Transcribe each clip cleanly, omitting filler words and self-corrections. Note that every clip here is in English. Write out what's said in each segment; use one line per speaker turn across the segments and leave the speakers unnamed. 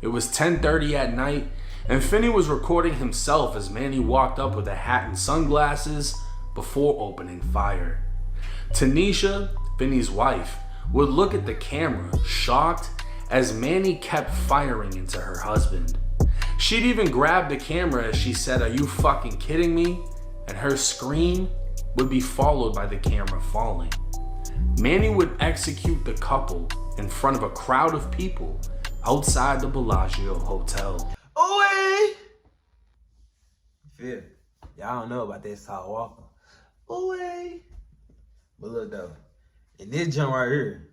It was 10:30 at night, and Finney was recording himself as Manny walked up with a hat and sunglasses before opening fire. Tanisha, Finney's wife, would look at the camera, shocked, as Manny kept firing into her husband. She'd even grab the camera as she said, "Are you fucking kidding me?" And her scream would be followed by the camera falling. Manny would execute the couple in front of a crowd of people outside the Bellagio Hotel.
Ooh, feel y'all don't know about that South Walker. Ooh, but look though, in this jump right here,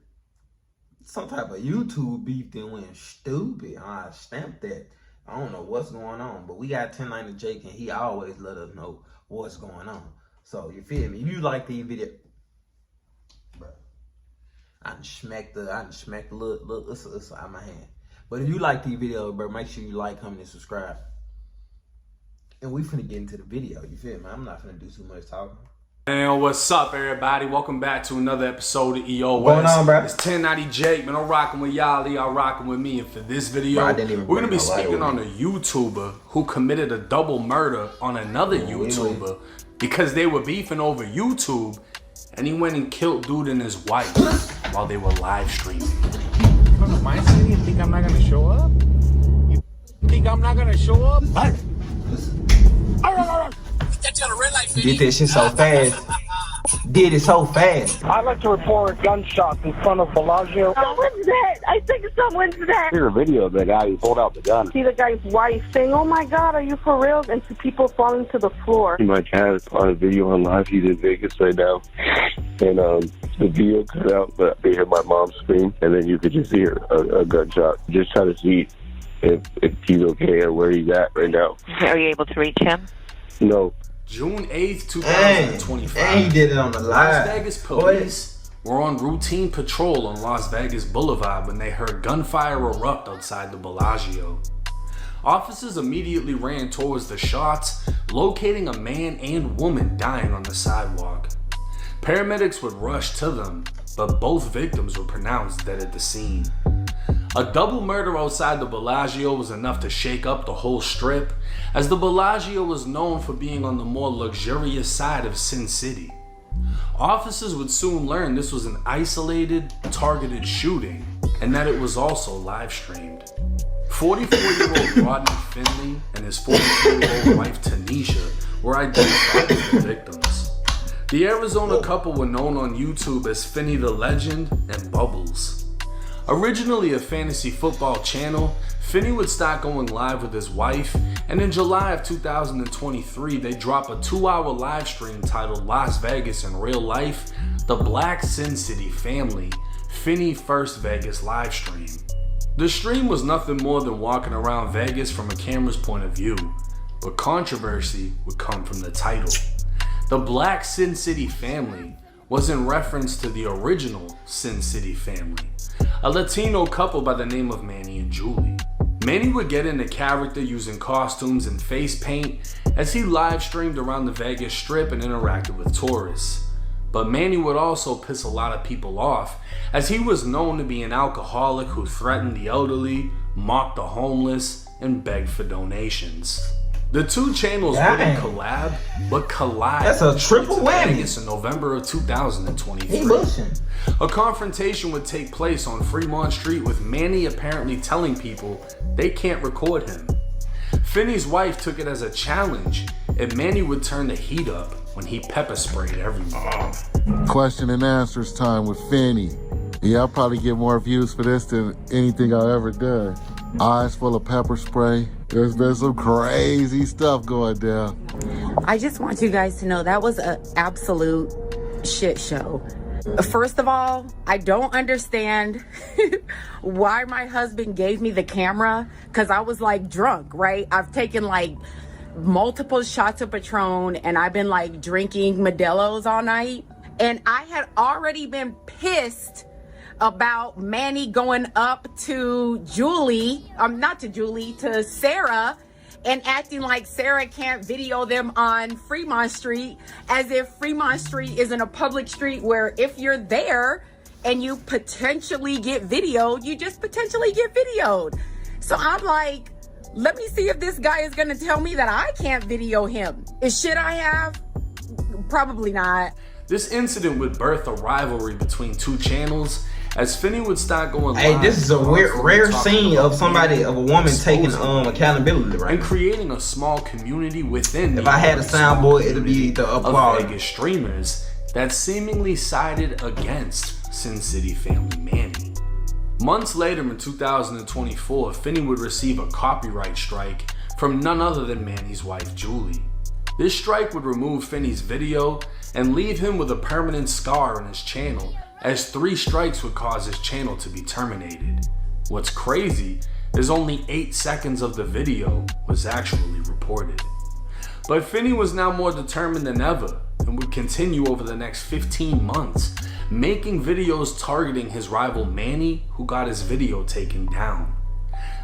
some type of YouTube beef that went stupid. I stamped that. I don't know what's going on, but we got 1090 Jake, and he always let us know what's going on. So you feel me? If you like these videos, bro, I done smacked the look, it's out of my hand. But if you like these videos, bro, make sure you like, comment, and subscribe. And we finna get into the video. You feel me? I'm not finna do too much talking.
And what's up, everybody? Welcome back to another episode of EO
What's going on, bro?
It's 1090 Jake, man. I'm rocking with y'all rocking with me. And for this video, we're gonna be speaking on a YouTuber who committed a double murder on another YouTuber because they were beefing over YouTube, and he went and killed dude and his wife while they were live streaming.
From the mindset, you think I'm not gonna show up? You think I'm not gonna show up? What?
Did this shit so fast. Did it so fast.
I'd like to report gunshots in front of Bellagio.
Someone's dead. I think someone's dead.
Here's a video of the guy who pulled out the gun.
See the guy's wife saying, "Oh my God, are you for real?" And two people falling to the floor.
My cat on a video on live. He's in Vegas right now. And the video cut out, but they hear my mom scream, and then you could just hear a gunshot. Just trying to see if he's okay or where he's at right now.
Are you able to reach him?
No.
June 8th, 2025.
And he did it on the live.
Las Vegas police were on routine patrol on Las Vegas Boulevard when they heard gunfire erupt outside the Bellagio. Officers immediately ran towards the shots, locating a man and woman dying on the sidewalk. Paramedics would rush to them, but both victims were pronounced dead at the scene. A double murder outside the Bellagio was enough to shake up the whole strip, as the Bellagio was known for being on the more luxurious side of Sin City. Officers would soon learn this was an isolated, targeted shooting, and that it was also live streamed. 44-year-old Rodney Finley and his 42-year-old wife Tanisha were identified as the victims. The Arizona couple were known on YouTube as Finney the Legend and Bubbles. Originally a fantasy football channel, Finney would start going live with his wife, and in July of 2023, they drop a 2-hour live stream titled Las Vegas in Real Life, The Black Sin City Family, Finney First Vegas live stream. The stream was nothing more than walking around Vegas from a camera's point of view, but controversy would come from the title. The Black Sin City Family was in reference to the original Sin City Family, a Latino couple by the name of Manny and Julie. Manny would get into character using costumes and face paint as he live streamed around the Vegas Strip and interacted with tourists. But Manny would also piss a lot of people off as he was known to be an alcoholic who threatened the elderly, mocked the homeless, and begged for donations. The two channels wouldn't collab, but collide.
That's a triple whammy.
Vegas in November of 2023. A confrontation would take place on Fremont Street with Manny apparently telling people they can't record him. Finney's wife took it as a challenge, and Manny would turn the heat up when he pepper sprayed everyone.
Question and answers time with Finney. Yeah, I'll probably get more views for this than anything I've ever done. Eyes full of pepper spray. There's been some crazy stuff going down.
I just want you guys to know that was an absolute shit show. First of all, I don't understand why my husband gave me the camera, because I was like drunk, right? I've taken like multiple shots of Patron and I've been like drinking Modelo's all night. And I had already been pissed about Manny going up to to Sarah and acting like Sarah can't video them on Fremont Street, as if Fremont Street isn't a public street where if you're there and you potentially get videoed, you just potentially get videoed. So I'm like, let me see if this guy is gonna tell me that I can't video him. Should I have? Probably not.
This incident would birth a rivalry between two channels, as Finney would start going live.
Hey, this is a rare scene of a woman taking accountability, right?
And creating a small community within.
If I had a soundboard, it'd be the
of Vegas streamers that seemingly sided against Sin City family Manny. Months later in 2024, Finney would receive a copyright strike from none other than Manny's wife, Julie. This strike would remove Finney's video and leave him with a permanent scar on his channel, as 3 strikes would cause his channel to be terminated. What's crazy is only 8 seconds of the video was actually reported. But Finney was now more determined than ever and would continue over the next 15 months, making videos targeting his rival Manny, who got his video taken down.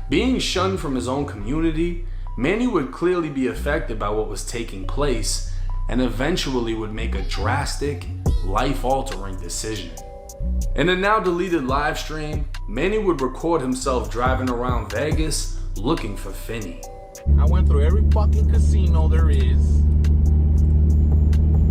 Being shunned from his own community, Manny would clearly be affected by what was taking place and eventually would make a drastic, life-altering decision. In a now deleted live stream, Manny would record himself driving around Vegas looking for Finney.
I went through every fucking casino there is.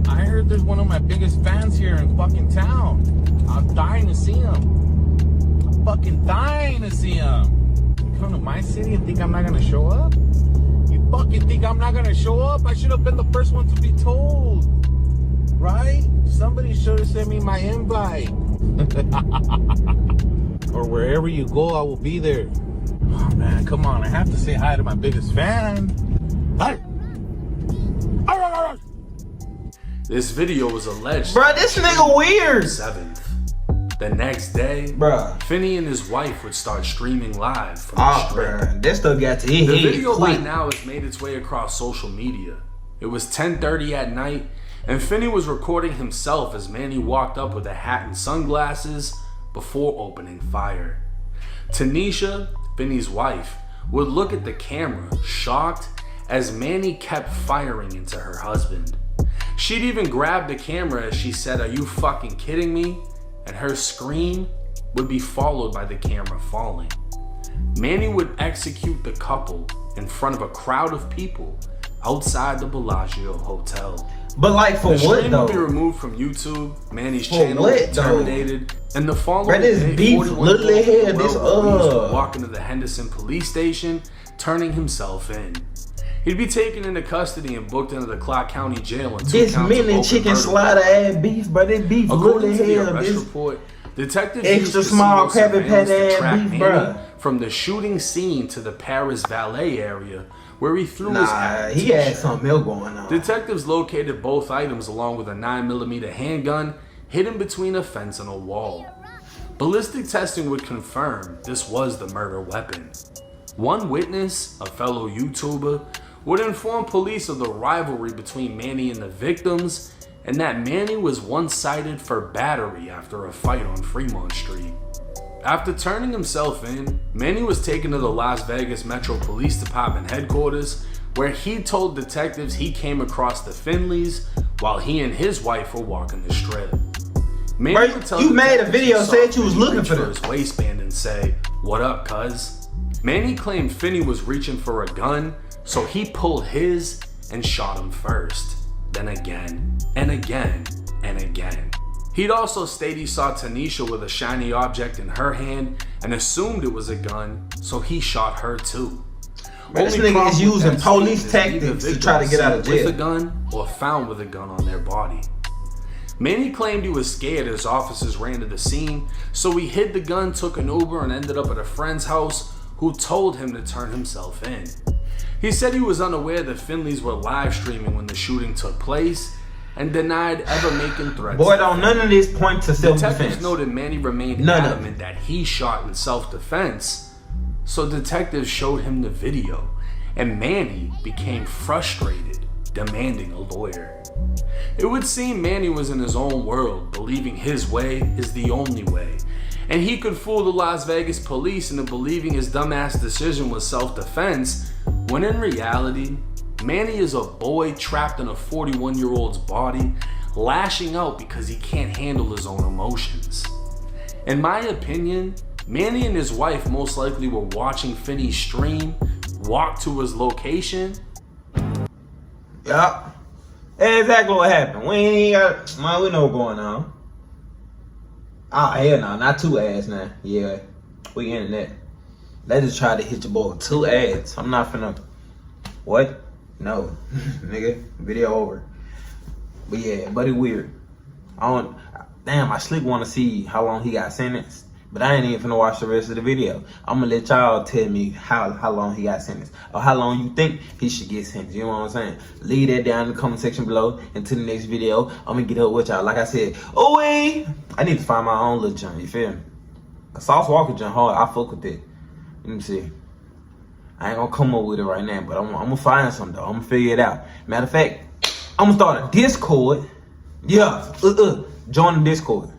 I heard there's one of my biggest fans here in fucking town. I'm dying to see him. I'm fucking dying to see him. You come to my city and think I'm not gonna show up? You fucking think I'm not gonna show up? I should have been the first one to be told. Right? Somebody should have sent me my invite. Or wherever you go, I will be there. Oh man, come on. I have to say hi to my biggest fan. Hi.
This video was alleged.
Bruh, this nigga weird.
7th. The next day,
bruh,
Finney and his wife would start streaming live from the strip.
Bruh, this stuff got to hit.
The video by now has made its way across social media. It was 10:30 at night, and Finney was recording himself as Manny walked up with a hat and sunglasses before opening fire. Tanisha, Finney's wife, would look at the camera, shocked, as Manny kept firing into her husband. She'd even grab the camera as she said, "Are you fucking kidding me?" And her scream would be followed by the camera falling. Manny would execute the couple in front of a crowd of people outside the Bellagio Hotel.
But like for what though?
The stream would be removed from YouTube, Manny's channel would be terminated, and the following day, 41 police would walk into the Henderson police station, turning himself in. He'd be taken into custody and booked into the Clark County Jail in 2
this
counts of
minute
open
chicken
murder.
slider ass beef, but this beef
According to the
hell.
arrest
This
report, detectives
extra
used
small
casino
Krabby Patty
surveillance to
ass
track
beef,
Manny
bruh.
from the shooting scene to the Paris valet area, where he threw his hat.
He had something else going on.
Detectives located both items along with a 9mm handgun hidden between a fence and a wall. Ballistic testing would confirm this was the murder weapon. One witness, a fellow YouTuber, would inform police of the rivalry between Manny and the victims, and that Manny was once cited for battery after a fight on Fremont Street. After turning himself in, Manny was taken to the Las Vegas Metro Police Department headquarters, where he told detectives he came across the Finleys while he and his wife were walking the strip. Manny would tell
you made a
detectives
video
he saw
said you was
Finney
looking
reach
for
his
this.
waistband and say, "What up, cuz?" Manny claimed Finney was reaching for a gun, so he pulled his and shot him first, then again, and again, and again. He'd also state he saw Tanisha with a shiny object in her hand and assumed it was a gun, so he shot her too.
Man, this
Only
nigga
problem
is
with
using
that
police
scene is neither
tactics to
victim
try to get out of
was seen
jail.
with a gun or found with a gun on their body. Manny claimed he was scared as officers ran to the scene, so he hid the gun, took an Uber, and ended up at a friend's house who told him to turn himself in. He said he was unaware the Finleys were live streaming when the shooting took place and denied ever making threats.
Boy, don't none of this point to self-defense.
Detectives noted Manny remained adamant that he shot in self-defense, so detectives showed him the video, and Manny became frustrated, demanding a lawyer. It would seem Manny was in his own world, believing his way is the only way, and he could fool the Las Vegas police into believing his dumbass decision was self-defense, when in reality, Manny is a boy trapped in a 41-year-old's body, lashing out because he can't handle his own emotions. In my opinion, Manny and his wife most likely were watching Finney's stream, walked to his location.
Yup. Exactly what happened. We ain't even got, man, we know what's going on. Oh, hell no, not 2 ads now. Yeah, we internet. They just tried to hit your boy with 2 ads. I'm not finna, what? No, nigga, video over. But yeah, but it weird. Damn, I slick wanna see how long he got sentenced. But I ain't even finna watch the rest of the video. I'm gonna let y'all tell me how long he got sentenced. Or how long you think he should get sentenced. You know what I'm saying? Leave that down in the comment section below. Until the next video, I'm gonna get up with y'all. Like I said, I need to find my own little junk, you feel me? A Sauce Walker junk hard, I fuck with it. Let me see. I ain't gonna come up with it right now, but I'm gonna find something though. I'm gonna figure it out. Matter of fact, I'm gonna start a Discord. Yeah, join the Discord.